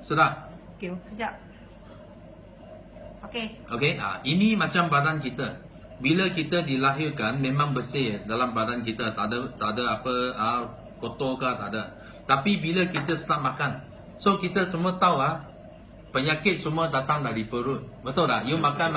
Sudah? Okey, sekejap. Okey. Okey, ini macam badan kita. Bila kita dilahirkan memang bersih dalam badan kita, tak ada apa kotor ke, tak ada. Tapi bila kita start makan, so kita semua tahu penyakit semua datang dari perut. Betul tak? You makan,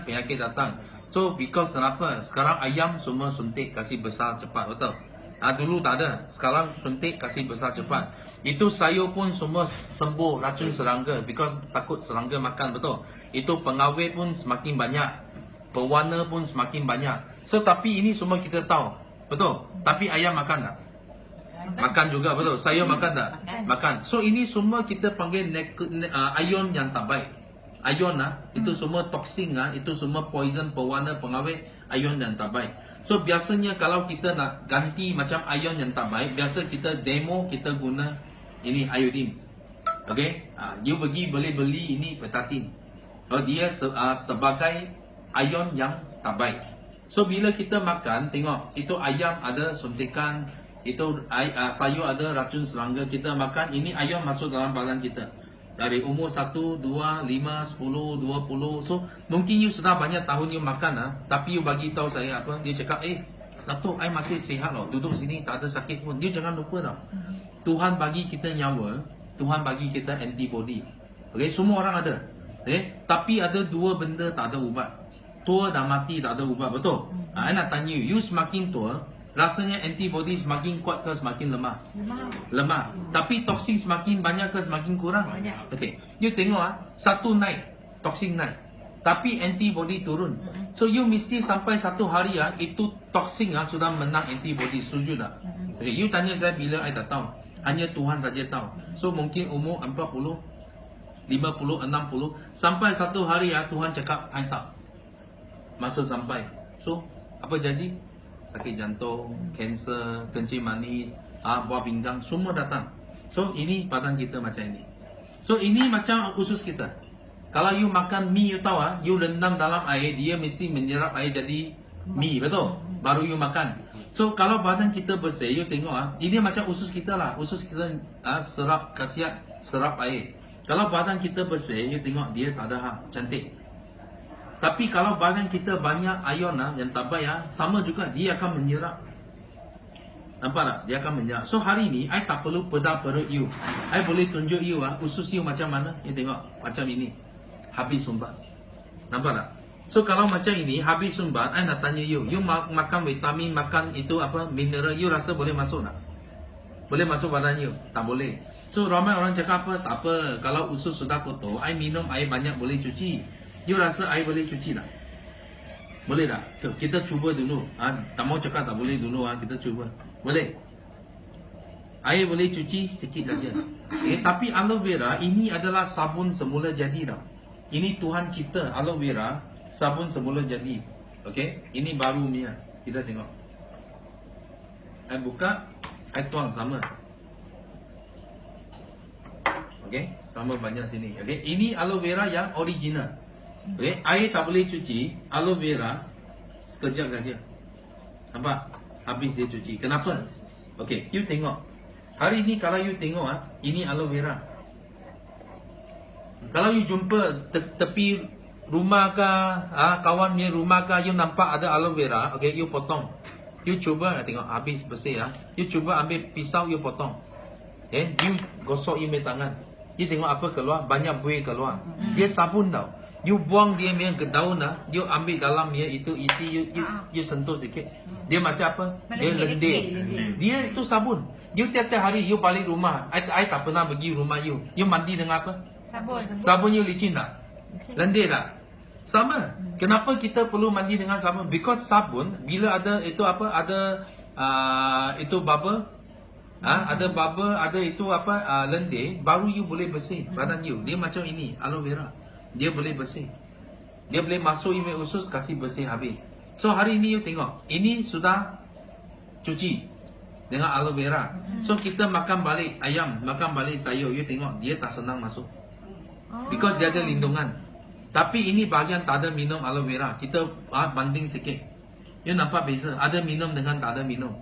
penyakit datang. So because kenapa? Sekarang ayam semua suntik kasih besar cepat, betul? Dulu tak ada. Sekarang suntik kasih besar cepat. Itu sayur pun semua sembuh racun serangga because takut serangga makan, betul? Itu pengawet pun semakin banyak. Pewarna pun semakin banyak. So tapi ini semua kita tahu, betul? Tapi ayam makan tak? Makan juga, betul? Sayur makan tak? Makan. So ini semua kita panggil ion yang tak baik. Ion itu semua toksin itu semua poison, pewarna, pengawet, ion yang tak baik. So biasanya kalau kita nak ganti macam ion yang tak baik, biasa kita demo kita guna ini iodine. Okay, you pergi boleh beli ini petatin. Dia sebagai ion yang tak baik. So bila kita makan, tengok itu ayam ada suntikan, itu sayur ada racun serangga, kita makan ini ion masuk dalam badan kita. Dari umur 1, 2, 5, 10, 20. So mungkin you sudah banyak tahun you makan tapi you bagi tahu saya apa? Dia cakap, Datuk, I masih sihat loh, duduk sini tak ada sakit pun. You jangan lupa tau, Tuhan bagi kita nyawa, Tuhan bagi kita antibody. Okay, semua orang ada. Okay? Tapi ada dua benda tak ada ubat. Tua dan mati tak ada ubat, betul? I nak tanya you semakin tua, rasanya antibody semakin kuat ke semakin lemah? Lemah. Tapi toksin semakin banyak ke semakin kurang? Banyak. Okay, you tengok satu naik, toksin naik, tapi antibody turun. So you mesti sampai satu hari itu toksin sudah menang antibody. Setuju tak? Okay, you tanya saya bila, I tak tahu. Hanya Tuhan saja tahu. So mungkin umur 40, 50, 60, sampai satu hari Tuhan cakap, I sap. Masa sampai. So apa jadi? Sakit jantung, kanser, kencing manis, buah pinggang, semua datang. So ini badan kita macam ini. So ini macam usus kita. Kalau you makan mie, you tahu you rendam dalam air, dia mesti menyerap air jadi mie, betul? Baru you makan. So kalau badan kita bersih, you tengok ini macam usus kita lah. Usus kita serap khasiat serap air. Kalau badan kita bersih, you tengok dia tak ada cantik. Tapi kalau badan kita banyak ion yang tak baik sama juga dia akan menyerap. Nampak tak? Dia akan menyerap. So hari ni I tak perlu pedah perut you. I boleh tunjuk you usus you macam mana. You tengok macam ini. Habis sumbat. Nampak tak? So kalau macam ini habis sumbat, I nak tanya you. You makan vitamin, makan itu apa mineral, you rasa boleh masuk tak? Boleh masuk badan you? Tak boleh. So ramai orang cakap apa? Tak apa. Kalau usus sudah kotor, I minum air banyak boleh cuci. You rasa air boleh cuci tak? Boleh tak? Kita cuba dulu. Tak mau cakap tak boleh dulu. Kita cuba. Boleh? Air boleh cuci sikit saja. Tapi aloe vera ini adalah sabun semula jadi tau. Ini Tuhan cipta aloe vera, sabun semula jadi. Okay? Ini baru ni kita tengok. I buka, I tuang sama. Okay? Sama banyak sini. Okay? Ini aloe vera yang original. Okay, air tak boleh cuci, aloe vera sekejap saja. Nampak? Habis dia cuci. Kenapa? Okay, you tengok. Hari ni kalau you tengok ini aloe vera. Kalau you jumpa tepi rumah ke, kawan punya rumah ke, you nampak ada aloe vera, okay, you potong. You cuba tengok habis bersih You cuba ambil pisau, you potong. Okay, you gosok you punya tangan. You tengok apa keluar, banyak buih keluar. Dia sabun tau. You buang dia punya ke daun you ambil dalam itu isi, you sentuh sikit. Dia macam apa? Dia lendir. Dia itu sabun. You tiap-tiap hari you balik rumah, I tak pernah pergi rumah you. You mandi dengan apa? Sabun. Sabun you licin tak? Lendir tak? Sama. Kenapa kita perlu mandi dengan sabun? Because sabun bila ada itu apa? Ada itu bubble. Ada bubble, ada itu apa? Lendir, baru you boleh bersih badan you. Dia macam ini, aloe vera. Dia boleh bersih. Dia boleh masuk email usus, kasih bersih habis. So hari ini you tengok, ini sudah cuci dengan aloe vera. So kita makan balik ayam, makan balik sayur, you tengok dia tak senang masuk. Because dia ada lindungan. Tapi ini bahagian tak ada minum aloe vera. Kita banding sikit. You nampak beza? Ada minum dengan tak ada minum.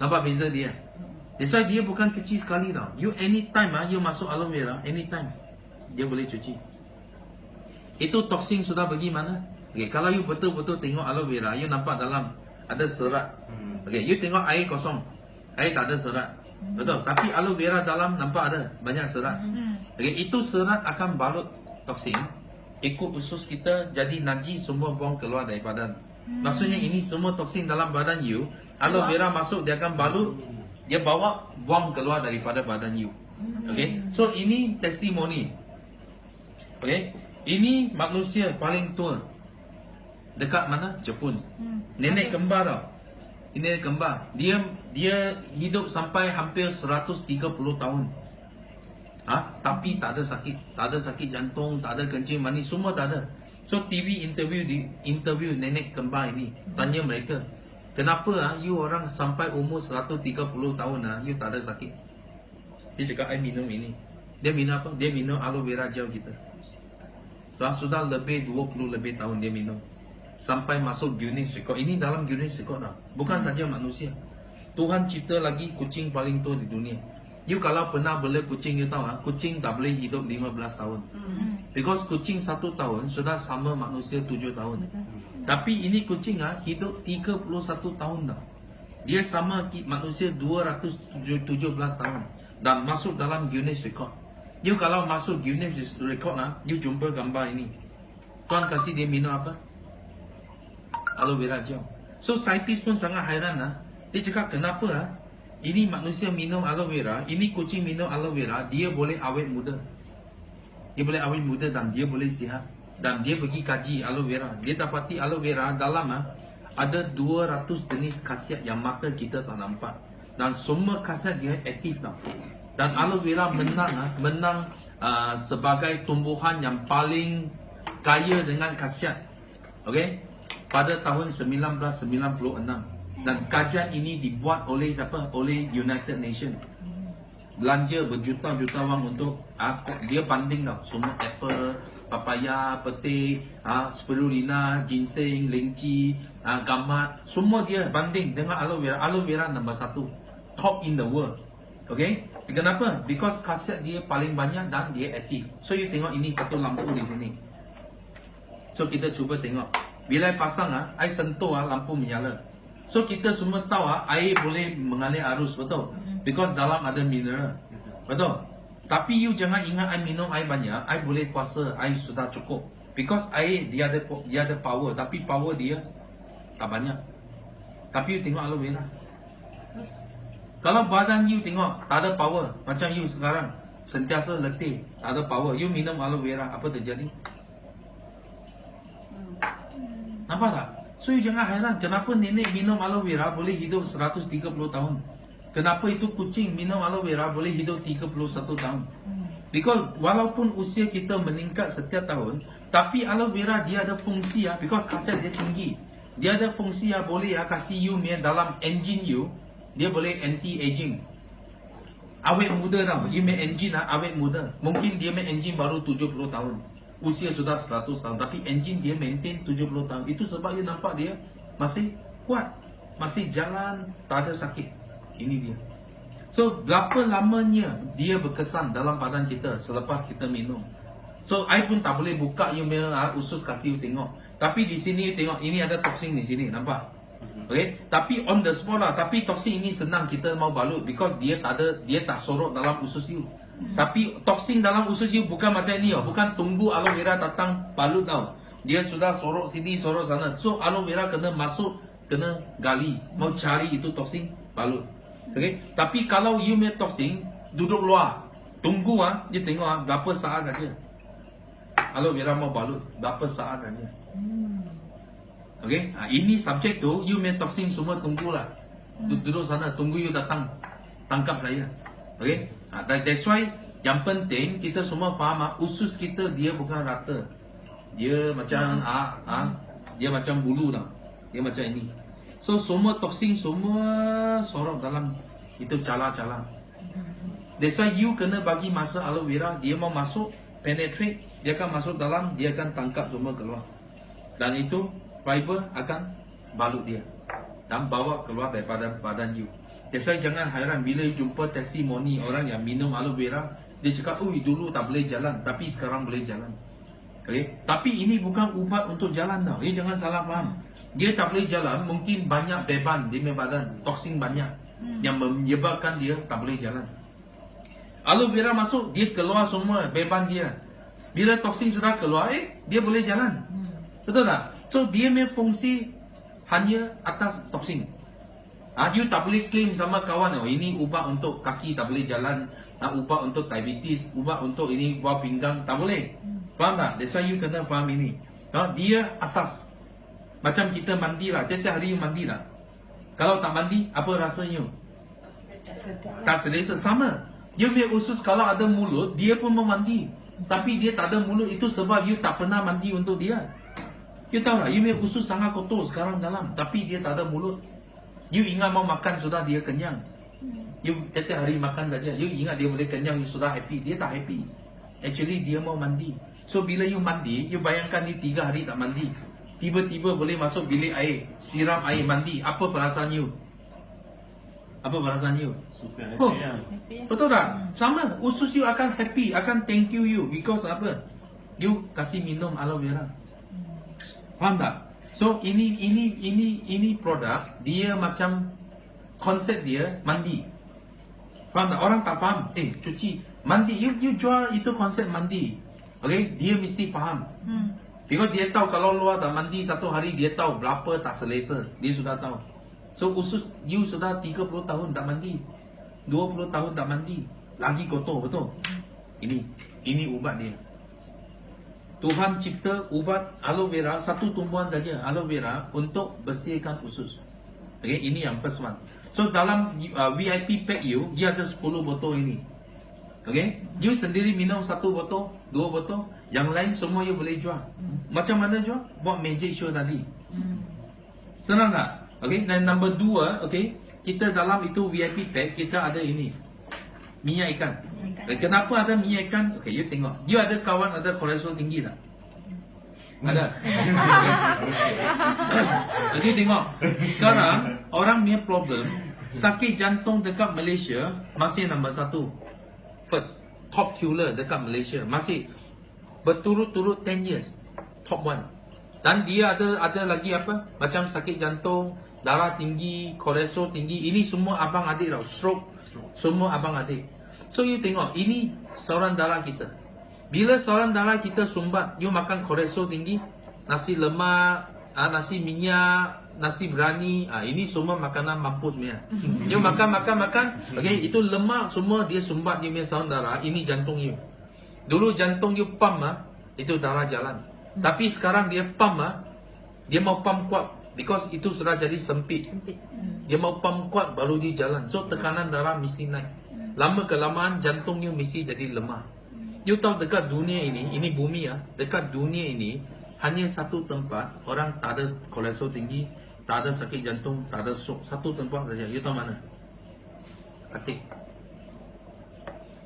Nampak beza dia? That's why dia bukan cuci sekali tau. You anytime you masuk aloe vera, anytime dia boleh cuci. Itu toksin sudah pergi mana? Okay, kalau you betul-betul tengok aloe vera, you nampak dalam ada serat. Okay, you tengok air kosong, air tak ada serat. Betul. Tapi aloe vera dalam nampak ada banyak serat. Okay, itu serat akan balut toksin, ikut usus kita jadi najis, semua buang keluar dari badan. Maksudnya ini semua toksin dalam badan you, aloe vera masuk dia akan balut, dia bawa buang keluar daripada badan you. Okay, so ini testimoni. Okay, ini manusia paling tua dekat mana? Jepun. Nenek kembar tau. Ini nenek kembar. Dia hidup sampai hampir 130 tahun. Tapi tak ada sakit jantung, tak ada kencing manis, semua tak ada. So TV interview nenek kembar ini, tanya mereka, kenapa you orang sampai umur 130 tahun you tak ada sakit? Dia cakap, I minum ini. Dia minum apa? Dia minum aloe vera gel kita. Sudah lebih 20 lebih tahun dia minum. Sampai masuk Guinness Record. Ini dalam Guinness Record tau. Bukan saja manusia. Tuhan cipta lagi kucing paling tua di dunia. You kalau pernah bela kucing, you tahu kucing tak boleh hidup 15 tahun. Because kucing 1 tahun sudah sama manusia 7 tahun. Tapi ini kucing hidup 31 tahun dah. Dia sama manusia 217 tahun. Dan masuk dalam Guinness Record. You kalau masuk Guinness Record you jumpa gambar ini. Tuan kasih dia minum apa? Aloe vera gel. So saintis pun sangat hairan Dia cakap kenapa ini manusia minum aloe vera, ini kucing minum aloe vera, dia boleh awet muda. Dia boleh awet muda dan dia boleh sihat. Dan dia pergi kaji aloe vera. Dia dapati aloe vera dalam ada 200 jenis khasiat yang mata kita tak nampak. Dan semua khasiat dia aktif tau. Dan aloe vera menang sebagai tumbuhan yang paling kaya dengan khasiat. Okay? Pada tahun 1996. Dan kajian ini dibuat oleh siapa? Oleh United Nations. Belanja berjuta-juta wang untuk dia banding tau. Semua apple, papaya, petik, spirulina, ginseng, lengci, gamat, semua dia banding dengan aloe vera. Aloe vera nombor 1, top in the world. Okay? Kenapa? Because khasiat dia paling banyak dan dia aktif. So you tengok ini satu lampu di sini. So kita cuba tengok. Bila pasang I sentuh lampu menyala. So kita semua tahu air boleh mengalir arus, betul? Because dalam ada mineral. Betul? Tapi you jangan ingat I minum air banyak, I boleh puasa, I sudah cukup. Because air dia ada power, tapi power dia tak banyak. Tapi you tengok aloe vera. Kalau badan you tengok tak ada power, macam you sekarang sentiasa letih, tak ada power, you minum aloe vera, apa terjadi? Nampak tak? So you jangan hairan kenapa nenek minum aloe vera boleh hidup 130 tahun. Kenapa itu kucing minum aloe vera boleh hidup 31 tahun. Because walaupun usia kita meningkat setiap tahun, tapi aloe vera dia ada fungsi because khasiat dia tinggi. Dia ada fungsi boleh kasih you dalam engine you, dia boleh anti-aging. Awet muda tau. You main engine awet muda. Mungkin dia main engine baru 70 tahun. Usia sudah 100 tahun, tapi engine dia maintain 70 tahun. Itu sebab you nampak dia masih kuat, masih jalan, tak ada sakit. Ini dia. So berapa lamanya dia berkesan dalam badan kita selepas kita minum. So I pun tak boleh buka you usus kasih you tengok. Tapi di sini you tengok ini ada toksin di sini, nampak? Okay? Tapi on the spot tapi toksin ini senang kita mau balut because dia tak sorok dalam usus you. Tapi toksin dalam usus you bukan macam ni bukan tunggu aloe vera datang balut tau. Dia sudah sorok sini, sorok sana. So aloe vera kena masuk, kena gali, mau cari itu toksin balut. Okay? Tapi kalau you punya toksin duduk luar, tunggu you tengok berapa saat saja. Aloe vera mau balut, berapa saat saja. Okay? Ini subjek tu you punya toksin semua tunggulah. Duduk sana, tunggu you datang tangkap saya. Okay? That's why yang penting kita semua faham usus kita dia bukan rata. Dia macam dia macam bulu tau. Dia macam ini. So semua toksin semua sorok dalam itu cala-cala. That's why you kena bagi masa aloe vera, dia mau masuk penetrate, dia akan masuk dalam, dia akan tangkap semua keluar. Dan itu fiber akan balut dia dan bawa keluar daripada badan you. Jadi jangan hairan bila jumpa testimoni orang yang minum aloe vera, dia cakap, "Oi, dulu tak boleh jalan, tapi sekarang boleh jalan." Okay? Tapi ini bukan ubat untuk jalan tau. Jangan salah faham. Dia tak boleh jalan, mungkin banyak beban di badan, toksin banyak yang menyebabkan dia tak boleh jalan. Aloe vera masuk, dia keluar semua beban dia. Bila toksin sudah keluar, dia boleh jalan. Betul tak? So dia punya fungsi hanya atas toksin. You tak boleh claim sama kawan, oh ini ubat untuk kaki tak boleh jalan, ubat untuk diabetes, ubat untuk ini buah pinggang, tak boleh. Faham tak? That's why you kena faham ini. Dia asas. Macam kita mandi lah, tiap-tiap hari you mandi lah. Kalau tak mandi, apa rasanya? Tak selesa. Sama. You punya usus kalau ada mulut, dia pun mau mandi. Tapi dia tak ada mulut, itu sebab you tak pernah mandi untuk dia. You tahu tak, you punya usus sangat kotor sekarang dalam, tapi dia tak ada mulut. You ingat mau makan, sudah dia kenyang. You tiap-tiap hari makan saja, you ingat dia boleh kenyang, you sudah happy. Dia tak happy. Actually dia mau mandi. So bila you mandi, you bayangkan you 3 hari tak mandi, tiba-tiba boleh masuk bilik air, siram air mandi, apa perasaan you? Apa perasaan you? Super happy. Betul tak? Sama, usus you akan happy, akan thank you because apa? You kasih minum aloe vera. Faham tak? So ini produk dia macam konsep dia mandi. Faham tak? Orang tak faham. Cuci mandi, you jual itu konsep mandi. Okay, dia mesti faham. Because dia tahu kalau luar tak mandi 1 hari, dia tahu berapa tak selesa. Dia sudah tahu. So usus you sudah 30 tahun tak mandi, 20 tahun tak mandi, lagi kotor, betul? Ini ubat dia. Tuhan cipta ubat aloe vera, satu tumbuhan saja aloe vera untuk bersihkan usus. Okay, ini yang first one. So dalam VIP pack you, dia ada 10 botol ini. Okay, you sendiri minum 1 botol, 2 botol, yang lain semua you boleh jual. Macam mana jual? Buat magic show tadi. Senang tak? Okay, dan number 2, okay, kita dalam itu VIP pack, kita ada ini, minyak ikan. Kenapa ada minyak ikan? Okay, you tengok. You ada kawan ada kolesterol tinggi tak? Ada. Okay, tengok. Sekarang, orang punya problem, sakit jantung dekat Malaysia, masih nombor 1. First, top killer dekat Malaysia. Masih berturut-turut 10 years. Top 1. Dan dia ada lagi apa? Macam sakit jantung, darah tinggi, kolesterol tinggi. Ini semua abang adik tau. Stroke. Semua abang adik. So you tengok, ini saluran darah kita. Bila saluran darah kita sumbat, you makan kolesterol tinggi, nasi lemak, nasi minyak, nasi berani, ini semua makanan mampus punya. You makan, okay, itu lemak semua dia sumbat dia punya saluran darah. Ini jantung you. Dulu jantung you pump, itu darah jalan. Tapi sekarang dia pump, dia mau pump kuat, because itu sudah jadi sempit. Dia mau pump kuat baru dia jalan. So tekanan darah mesti naik. Lama kelamaan jantung you mesti jadi lemah. You tahu dekat dunia ini bumi dekat dunia ini hanya satu tempat orang tak ada kolesterol tinggi, tak ada sakit jantung, tak ada stroke. Satu tempat saja. You tahu mana? Atik,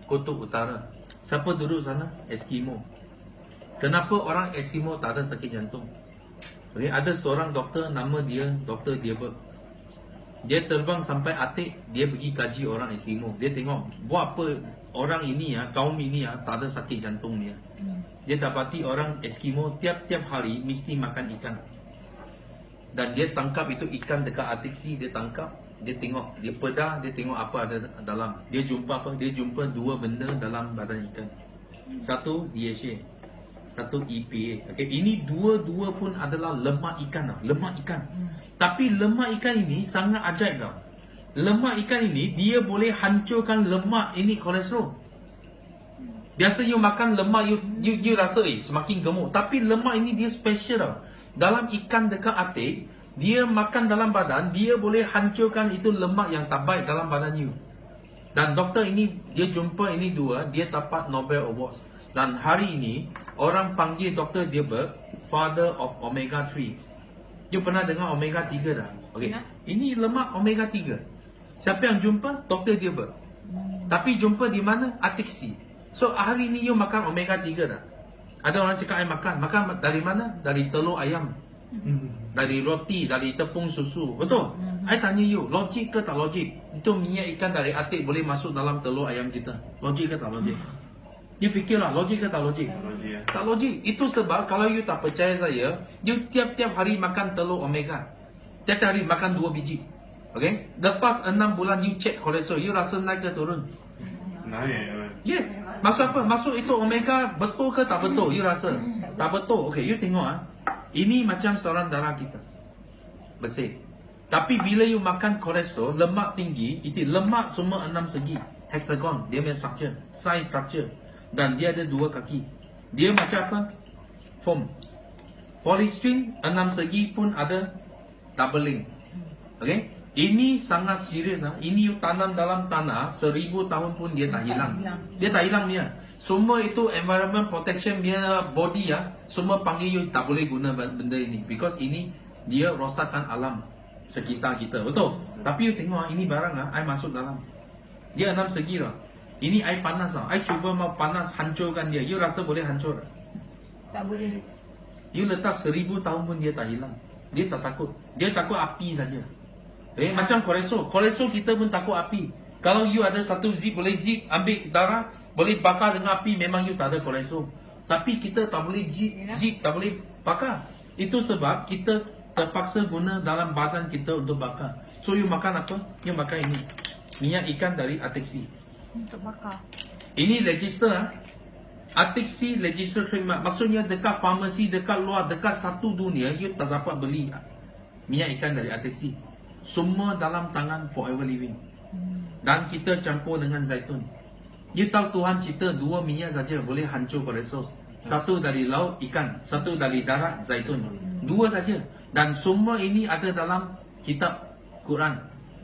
Kutub Utara. Siapa duduk sana? Eskimo. Kenapa orang Eskimo tak ada sakit jantung? Okay, ada seorang doktor, nama dia Dr. Diabet. Dia terbang sampai Atik, dia pergi kaji orang Eskimo. Dia tengok buat apa orang ini kaum ini tak ada sakit jantung dia. Dia dapati orang Eskimo tiap-tiap hari mesti makan ikan. Dan dia tangkap itu ikan dekat Atik Sea, dia tangkap, dia tengok, dia pedah, dia tengok apa ada dalam. Dia jumpa apa? Dia jumpa 2 benda dalam badan ikan. Satu DHA, satu EPA. Okay, ini dua-dua pun adalah lemak ikan lemak ikan. Tapi lemak ikan ini sangat ajaib tau. Lemak ikan ini dia boleh hancurkan lemak ini kolesterol. Biasa you makan lemak you rasa semakin gemuk, tapi lemak ini dia special tau. Dalam ikan dekat Atik, dia makan dalam badan, dia boleh hancurkan itu lemak yang tak baik dalam badan you. Dan doktor ini dia jumpa ini 2, dia dapat Nobel Awards. Dan hari ini orang panggil Dr. Diabet Father of Omega 3. You pernah dengar Omega 3 dah? Okay. Ini lemak Omega 3. Siapa yang jumpa? Dr. Diabet. Tapi jumpa di mana? Atik Sea. So hari ini you makan Omega 3 dah. Ada orang cakap makan dari mana? Dari telur ayam, dari roti, dari tepung susu. Betul? I tanya you, logik ke tak logik? Itu minyak ikan dari atik boleh masuk dalam telur ayam kita. Logik ke tak logik? You fikirlah, logik ke tak logik? Logik ya. Tak logik. Itu sebab kalau you tak percaya saya, you tiap-tiap hari makan telur omega. Tiap-tiap hari makan 2 biji. Okay? Lepas 6 bulan you check kolesterol, you rasa naik ke turun? Naik. Yes. Maksud apa? Maksud itu omega betul ke tak betul? You rasa? Tak betul. Okay, you tengok ah. Ini macam saluran darah kita. Bersih. Tapi bila you makan kolesterol, lemak tinggi, itu lemak semua 6 segi. Hexagon, dia punya structure, size structure. Dan dia ada 2 kaki. Dia macam apa? Foam. Polystyrene 6 segi pun ada doubling. Okay? Ini sangat serius ah. Ini you tanam dalam tanah 1000 tahun pun dia tak hilang. Dia tak hilang dia. Semua itu environment protection dia body ah, semua panggil you tak boleh guna benda ini because ini dia rosakkan alam sekitar kita. Betul? Tapi you tengok ah, ini barang ah, I masuk dalam. Dia 6 segi lah. Ini I panas lah. I cuba mau panas hancurkan dia. You rasa boleh hancur? Tak boleh. You letak 1000 tahun pun dia tak hilang. Dia tak takut. Dia takut api saja. Macam kolesterol. Kolesterol kita pun takut api. Kalau you ada satu zip, boleh zip, ambil darah, boleh bakar dengan api, memang you tak ada kolesterol. Tapi kita tak boleh zip, tak boleh bakar. Itu sebab kita terpaksa guna dalam badan kita untuk bakar. So you makan apa? You makan ini. Minyak ikan dari Arctic Sea. Untuk bakar. Ini register ah. Arctic Sea register trademark. Maksudnya dekat farmasi, dekat luar, dekat satu dunia, you tak dapat beli minyak ikan dari Arctic Sea. Semua dalam tangan Forever Living. Dan kita campur dengan zaitun. You tahu Tuhan cipta 2 minyak saja boleh hancur kolesterol. Satu dari laut ikan, satu dari darat zaitun. 2 saja. Dan semua ini ada dalam kitab Quran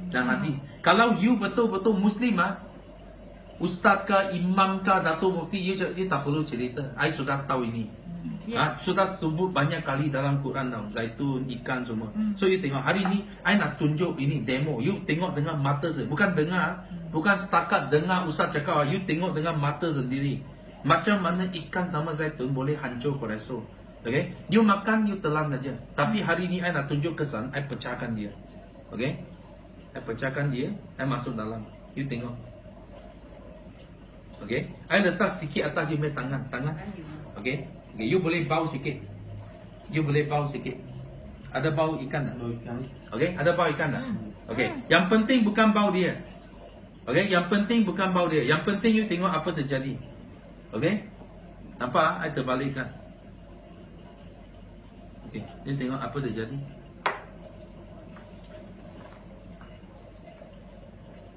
dan hadis. Kalau you betul-betul Muslim ustaz ke, imam ke, Datuk Mufti, you tak perlu cerita. I sudah tahu ini. Sudah sebut banyak kali dalam Quran tau. Zaitun, ikan semua. So you tengok hari ni I nak tunjuk ini demo. You tengok dengan mata sendiri. Bukan dengar. Bukan setakat dengar ustaz cakap. You tengok dengan mata sendiri. Macam mana ikan sama zaitun boleh hancur kolesterol. Okay? You makan, you telan saja. Tapi hari ni I nak tunjuk kesan, I pecahkan dia. Okay? I pecahkan dia, I masuk dalam. You tengok. Okay? I letak sedikit atas you punya tangan. Okay? Okay, you boleh bau sikit. You boleh bau sikit. Ada bau ikan tak? Okay? Ada bau ikan tak? Okay. Yang penting bukan bau dia. Okay? Yang penting bukan bau dia. Yang penting you tengok apa terjadi. Okay? Nampak? I terbalikkan. Okay. You tengok apa terjadi.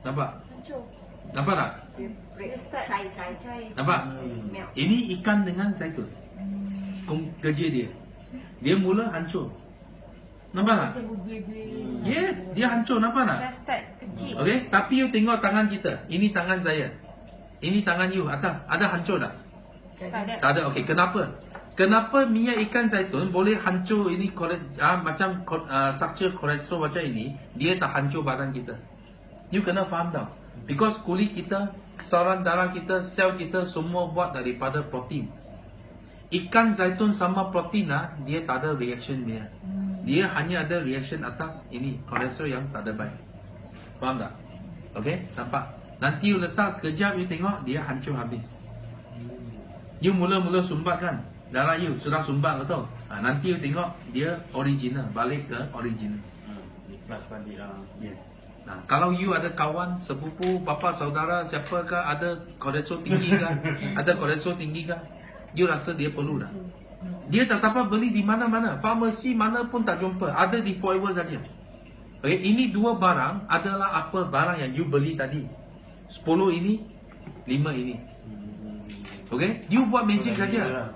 Nampak? Hancur. Nampak tak? Dia start cair. Nampak? Ini ikan dengan zaitun. Kerja dia. Dia mula hancur. Nampak tak? Macam bergil-gil. Yes, dia hancur. Nampak tak? Dah start kecil. Okay, tapi you tengok tangan kita. Ini tangan saya. Ini tangan you atas. Ada hancur tak? Tak ada. Tak ada. Okay, kenapa? Kenapa minyak ikan zaitun boleh hancur ini macam structure kolesterol macam ini, dia tak hancur badan kita. You kena faham tau. Because kulit kita, saluran darah kita, sel kita semua buat daripada protein. Ikan zaitun sama protein dia tak ada reaction dia. Dia hanya ada reaction atas ini kolesterol yang tak ada baik. Faham tak? Okay, nampak? Nanti you letak sekejap, you tengok dia hancur habis. You mula-mula sumbat kan? Darah you sudah sumbat betul? Nanti you tengok dia original, balik ke original. Ikhlas balik lah. Yes. Nah, kalau you ada kawan, sepupu, bapa, saudara, siapakah ada kolesterol tinggi kan? Ada kolesterol tinggi kan? You rasa dia perlu dah. Dia tak dapat beli di mana-mana. Farmasi mana pun tak jumpa. Ada di Forever saja. Okay, ini 2 barang adalah apa barang yang you beli tadi. 10 ini, 5 ini. Okay, you buat magic saja.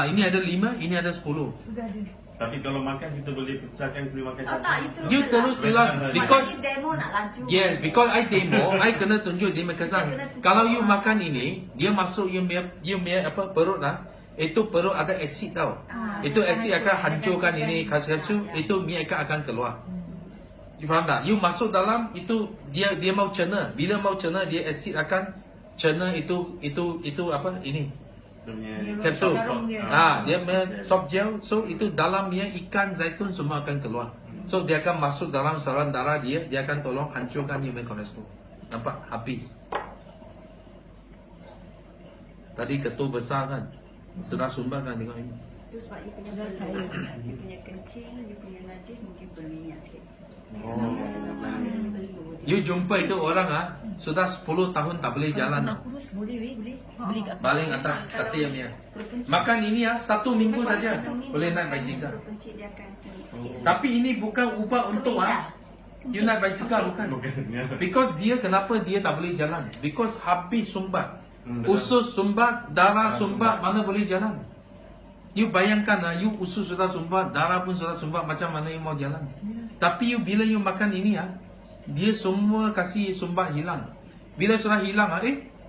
Ini ada 5, ini ada 10. Sudah ada. Tapi kalau makan kita boleh pecahkan, boleh makan Oh tak, You terus bilang because Maknanya demo nak laju. yes, because I demo, I kena tunjuk dia kesan. Kena tunjuk. Kalau you makan ini, dia masuk you punya apa perut itu perut ada asid tau. Itu asid akan hancurkan ini kapsul, itu minyak ikan akan keluar. You faham tak? You masuk dalam itu dia mau cerna. Bila mau cerna dia asid akan cerna itu apa ini? Kapsul. Dalam dia. Dia soft gel. So itu dalamnya ikan zaitun semua akan keluar. So dia akan masuk dalam saluran darah dia akan tolong hancurkan dia punya kolesterol. Nampak? Habis. Tadi ketua besar kan, sudah sumbat kan, tengok ini. Itu sebab dia punya beli, dia punya kencing, dia punya najis mungkin berminyak sikit. You jumpa itu orang sudah 10 tahun tak boleh jalan. Nak kurus boleh weh, boleh. Beli kat Baling atas katil dia. Makan ini 1 minggu saja boleh naik basikal. Kencing dia akan tinggi sikit. Tapi ini bukan ubah untuk you naik basikal bukan. Because dia kenapa dia tak boleh jalan? Because habis sumbat. Usus sumbat, darah sumbat, mana boleh jalan? You bayangkan you usus sudah sumbat, darah pun sudah sumbat, macam mana you mau jalan? Tapi you bila you makan ini dia semua kasih sumbat hilang. Bila sudah hilang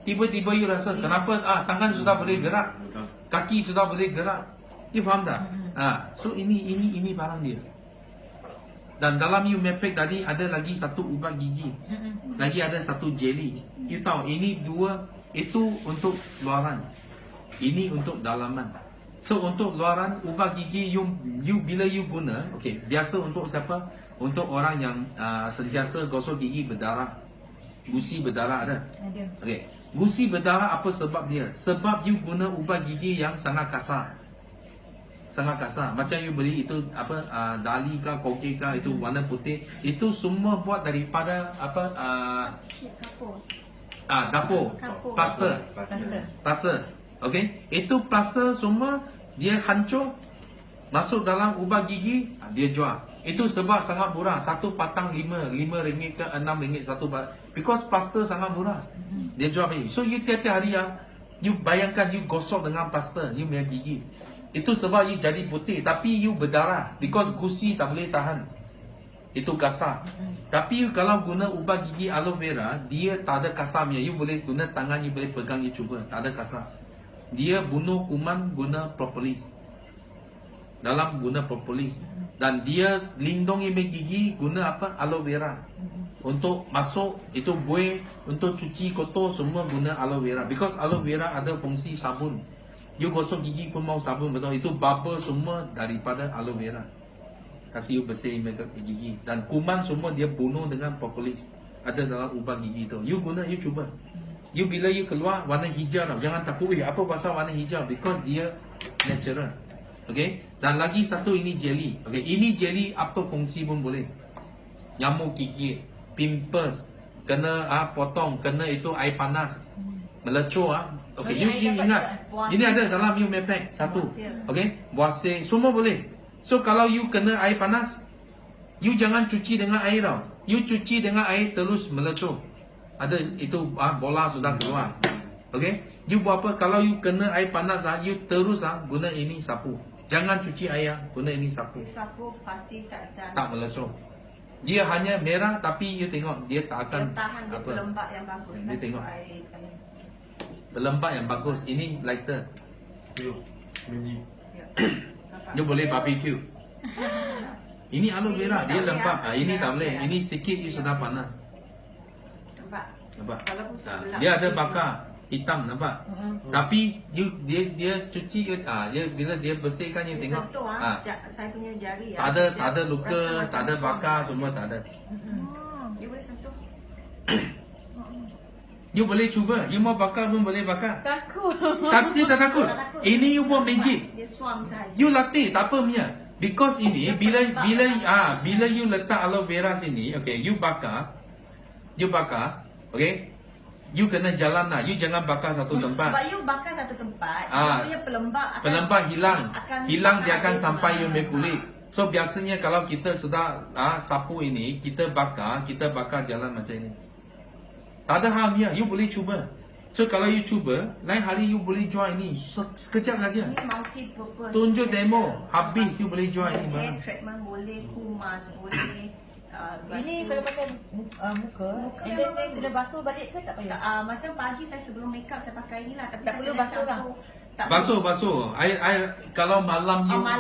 tiba-tiba you rasa kenapa tangan sudah boleh gerak, kaki sudah boleh gerak. You faham tak? So ini barang dia. Dan dalam you mepek tadi ada lagi satu ubat gigi. Lagi ada satu jelly. You tahu ini dua itu untuk luaran. Ini untuk dalaman. So untuk luaran ubat gigi you bila you guna, biasa untuk siapa? Untuk orang yang sentiasa gosok gigi berdarah. Gusi berdarah ada. Ada. Gusi berdarah apa sebab dia? Sebab you guna ubat gigi yang sangat kasar. Sangat kasar. Macam you beli itu dali kah, koke kah, itu warna putih. Itu semua buat daripada Kapur. dapur. Kapur. Plaster. Itu plaster semua dia hancur masuk dalam ubat gigi, dia jual. Itu sebab sangat murah. Satu patang RM5 ke RM6 satu bat. Because plaster sangat murah. Dia jual ni. So you tiap-tiap hari you bayangkan you gosok dengan plaster you punya gigi. Itu sebab you jadi putih tapi you berdarah because gusi tak boleh tahan. Itu kasar. Tapi you kalau guna ubat gigi aloe vera, dia tak ada kasarnya. You boleh guna tangan, you boleh pegang, you cuba. Tak ada kasar. Dia bunuh kuman guna propolis. Dalam guna propolis. Dan dia lindungi gigi guna aloe vera. Untuk masuk itu buih, untuk cuci kotor semua guna aloe vera. Because aloe vera ada fungsi sabun. You gosok gigi pun mau sabun betul. Itu bubble semua daripada aloe vera. Kasih you bersih gigi. Dan kuman semua dia bunuh dengan propolis. Ada dalam ubat gigi tu. You guna, you cuba. You bila you keluar warna hijau tau. Jangan takut apa pasal warna hijau. Because dia natural. Dan lagi satu ini jelly. Ini jelly apa fungsi pun boleh. Nyamuk gigit, pimples, kena potong, kena itu air panas, melecur you ingat. Ini ada dalam you mepek satu. Buasir, semua boleh. So kalau you kena air panas, you jangan cuci dengan air tau. You cuci dengan air terus melecur. Ada itu bola sudah keluar. You buat apa? Kalau you kena air panas you terus guna ini sapu. Jangan cuci air, guna ini sapu. Sapu pasti tak melecur. Dia hanya merah tapi you tengok dia tak akan dia tahan dia pelembab yang bagus. Dia tengok pelembab yang bagus. Ini lighter. Magic. You boleh barbecue. Ini aloe vera dia lembab. Ini tak boleh. Ini sikit you sudah panas. Nampak? Dia ada bakar hitam, nampak? Tapi dia cuci dia bila dia bersihkan you tengok. Saya punya jari tak ada luka, tak ada bakar, semua tak ada. You boleh sentuh. You boleh cuba. You mau bakar pun boleh bakar. Takut. Tak takut. Ini you buat magic. Dia suam sahaja. You latih tak apa punya. Because ini bila you letak aloe vera sini, you bakar, you kena jalan lah. You jangan bakar satu tempat. Sebab you bakar satu tempat, dia punya pelembab hilang dia akan sampai you punya kulit. kulit. So biasanya kalau kita sudah sapu ini, kita bakar jalan macam ini. Tak ada harm ya, you boleh cuba. So kalau you cuba, lain hari you boleh jual ini sekejap saja. Ini multi purpose. Tunjuk demo, habis you boleh jual ini Hair barang. treatment boleh, kumas boleh. Ini kalau pakai muka, and then kena basuh balik ke tak payah? Macam pagi saya sebelum make up saya pakai inilah, tapi Tak saya perlu kena basuh lah. campur. Tak Basuh. Air kalau malam you malam,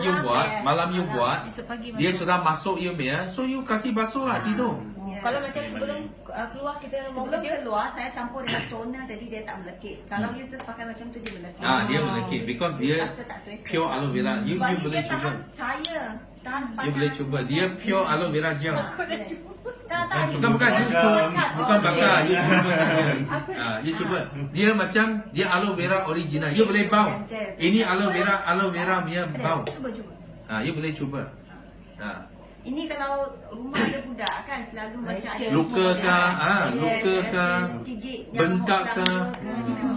you yes, buat, Esok pagi dia basuh. sudah masuk you punya, so you kasih basuh lah tidur. Kalau macam sebelum keluar kita mau Sebelum kerja, keluar saya campur dengan toner, jadi dia tak melekit. Kalau you just pakai macam tu dia melekit. Dia melekit because dia rasa tak selesa. pure aloe vera. You Sebab boleh dia cuba. tahan cahaya. Tahan panas. You boleh cuba. Dia pure aloe vera gel. Bukan, you Bakar. cuba. Bukan bakar, you cuba. Apa? You cuba. Dia macam, dia aloe vera original. You boleh bau. Ini aloe vera punya bau. Cuba. You boleh cuba. Ini kalau rumah ada budak kan selalu macam ada Luka kah, luka kah, bengkak kah,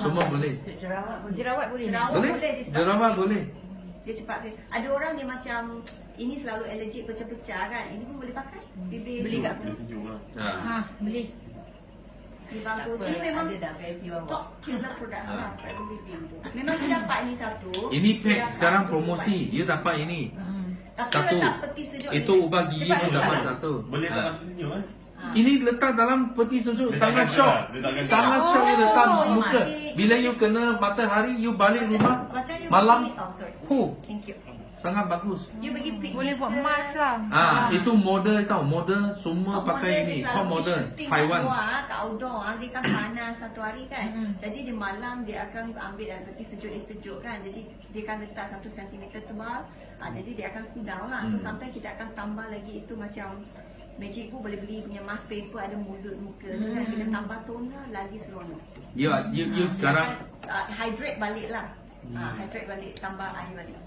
semua boleh. Jerawat boleh. Boleh? Jerawat boleh. Dia cepat. Ada orang dia macam ini selalu allergic pecah-pecah kan. Ini pun boleh pakai. Bibir Beli kat tu. Sejuk lah. Beli. Ini bagus. Tak apa, Ini memang ada dah VIP bawa. top killer product lah. Memang kita dapat ni satu. Ini Dia pack dapat sekarang dua. promosi. You dapat ini. Tapi Satu. letak peti sejuk Itu ni. ubah gigi Cepat pun masak. dapat satu. Boleh tak nak sejuk kan? Ini letak dalam peti sejuk Dia sangat tak syok. kena, dia tak kena. Sangat syok you letak Oh, muka. masih- Bila you kena matahari, you balik rumah Macam you malam. pergi- oh sorry. Huh, Thank you. sangat bagus. You pergi piknik Boleh buat ke- mask lah. Itu model tau, model semua Top pakai model ini. dia Top selalu model pergi syuting kat Taiwan. luar, kat outdoor. Dia kan panas satu hari kan. Jadi di malam dia akan ambil dan peti sejuk kan. Jadi dia akan letak 1 cm tebal. Jadi dia akan cool down lah. So sometimes kita akan tambah lagi itu macam Magic pun boleh beli punya mask paper ada mulut muka tu kan. Kita tambah toner lagi seronok. You sekarang Hydrate balik lah. Hydrate balik, tambah air balik.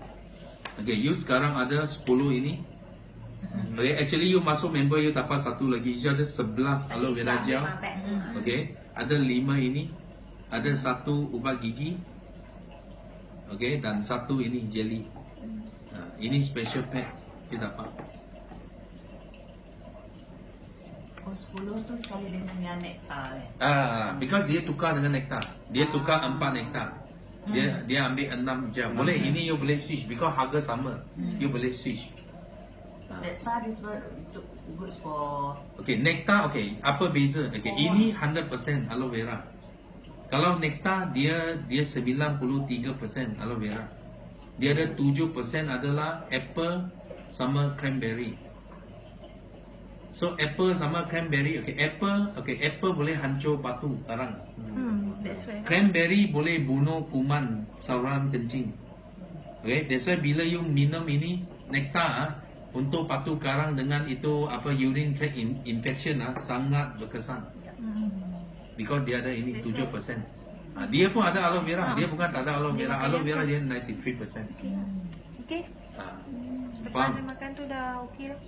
Okay, you sekarang ada 10 ini. Okay, actually you masuk member you dapat satu lagi. You ada 11 aloe vera gel. Okay, ada 5 ini. Ada 1 ubah gigi. Okay, dan 1 ini jelly. Ini special pack you dapat. Oh, 10 tu sekali dengan nektar Because dia tukar dengan nektar. Dia tukar 4 nektar. Dia ambil 6 je. Boleh, ini you boleh switch because harga sama. You boleh switch. Nektar is good for Okay, nektar okay. Apa beza? Okay, ini 100% aloe vera. Kalau nektar dia 93% aloe vera. Dia ada 7% adalah apple sama cranberry. So apple sama cranberry, apple boleh hancur batu karang. that's why. Cranberry boleh bunuh kuman saluran kencing. Okay, that's why bila you minum ini nektar untuk batu karang dengan itu apa urine tract infection sangat berkesan. Because dia ada ini 7%. Dia pun ada aloe vera, dia bukan tak ada aloe vera. Aloe vera dia 93%. Okey. Lepas Faham? saya makan tu dah okey lah.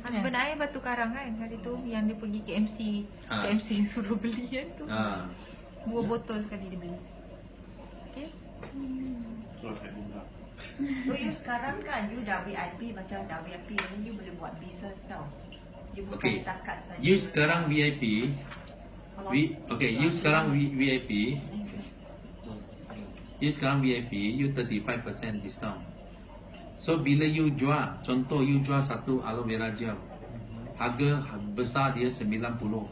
Sebenarnya batu karang kan hari tu yang dia pergi KMC. KMC suruh beli kan tu. 2 botol sekali dia beli. Okey. So saya buka. So you sekarang kan you dah VIP macam dah VIP ni you boleh buat business tau. You bukan Okay, setakat saja. you sekarang VIP. You sekarang VIP. You sekarang VIP, you 35% discount. So bila you jual, contoh you jual satu aloe vera gel, harga besar dia 90.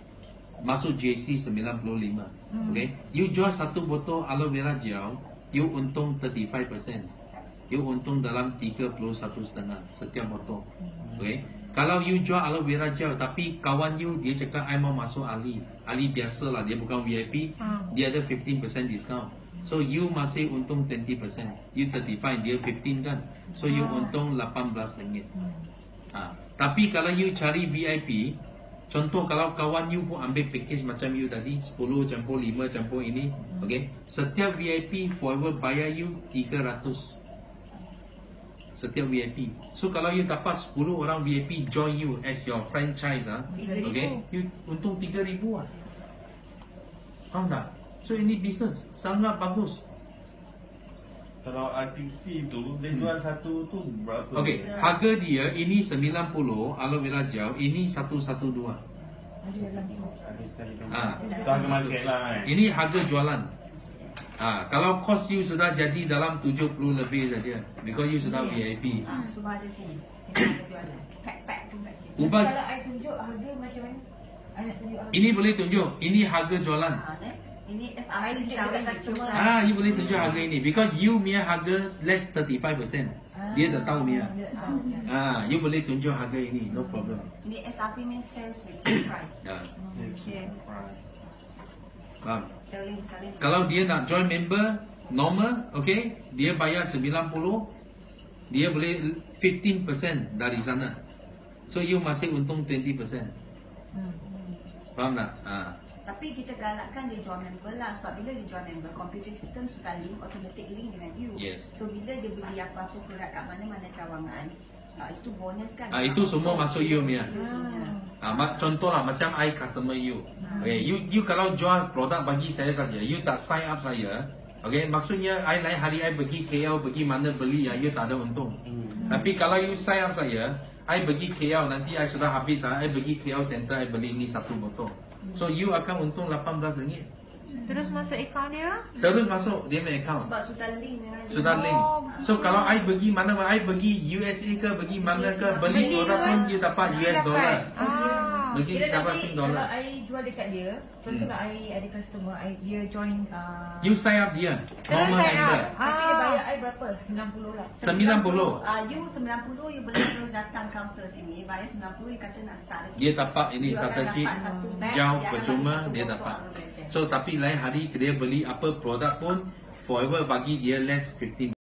Masuk JC 95. Okay, you jual satu botol aloe vera gel, you untung 35%. You untung dalam 31.5 setiap botol. Okay, kalau you jual aloe vera gel tapi kawan you dia cakap I mau masuk Ali biasa lah, dia bukan VIP, dia ada 15% discount. So you masih untung 20%. You 35, dia 15 kan. So you untung RM18. Tapi kalau you cari VIP, contoh kalau kawan you pun ambil package macam you tadi 10 campur 5 campur ini, okay, setiap VIP forever bayar you 300. Setiap VIP. So kalau you dapat 10 orang VIP join you as your franchise, okay, you untung 3,000 lah. Faham tak? So ini bisnes sangat bagus. Kalau RTC tu dia jual satu tu berapa? Okay, harga dia ini 90 aloe vera gel, ini 112. Ada sekali kan. Ah. Tu harga market lah kan. Ini harga jualan. Kalau cost you sudah jadi dalam 70 lebih saja, because you sudah VIP. Semua ada sini. Sini ada jualan. Pack tu kat sini. Ubah Kalau I tunjuk harga macam mana? I nak tunjuk harga. ini boleh tunjuk, ini harga jualan. Ini SRP I tunjuk selling dekat customer. You boleh tunjuk harga ini because you punya harga less 35%. Dia dah tahu Mia. You boleh tunjuk harga ini, no problem. Ini SRP means sales with price. Okay. Faham? Selling. Kalau dia nak join member normal, okay, dia bayar 90. dia boleh 15% dari sana. So you masih untung 20%. Faham tak? Tapi kita galakkan dia jual member lah. Sebab bila dia jual member, computer system suka link, automatic link dengan you. Yes. So bila dia beli apa-apa produk kat mana-mana cawangan, itu bonus kan. Itu semua masuk you punya. Ya. Contoh lah macam I customer you. Okay, you kalau jual produk bagi saya saja, you tak sign up saya. Okay, maksudnya I lain hari I pergi KL, pergi mana beli, you tak ada untung. Tapi kalau you sign up saya, I pergi KL, nanti I sudah habis, I pergi KL Center, I beli ni 1 botol. So you akan untung RM18. Terus masuk akaun dia. Terus masuk dia punya account. Sebab sudah link dengan dia. Sudah link. So kalau I pergi mana, I pergi USA ke, pergi mana ke, beli produk pun dia dapat US dollar. Bagi Kira dapat nanti Sing kalau dollar. I jual dekat dia, contohlah I ada customer, dia join You sign up dia. Terus Normal sign up. member. nanti dia bayar I berapa? 90 lah. 90. You 90, you boleh terus datang counter sini. Bayar 90, you kata nak start lagi. Dia dapat ini You akan starter kit, dapat satu bag, jauh dia akan percuma bagi dia satu dapat. botol apa saja. So tapi lain hari dia beli apa produk pun forever bagi dia less 15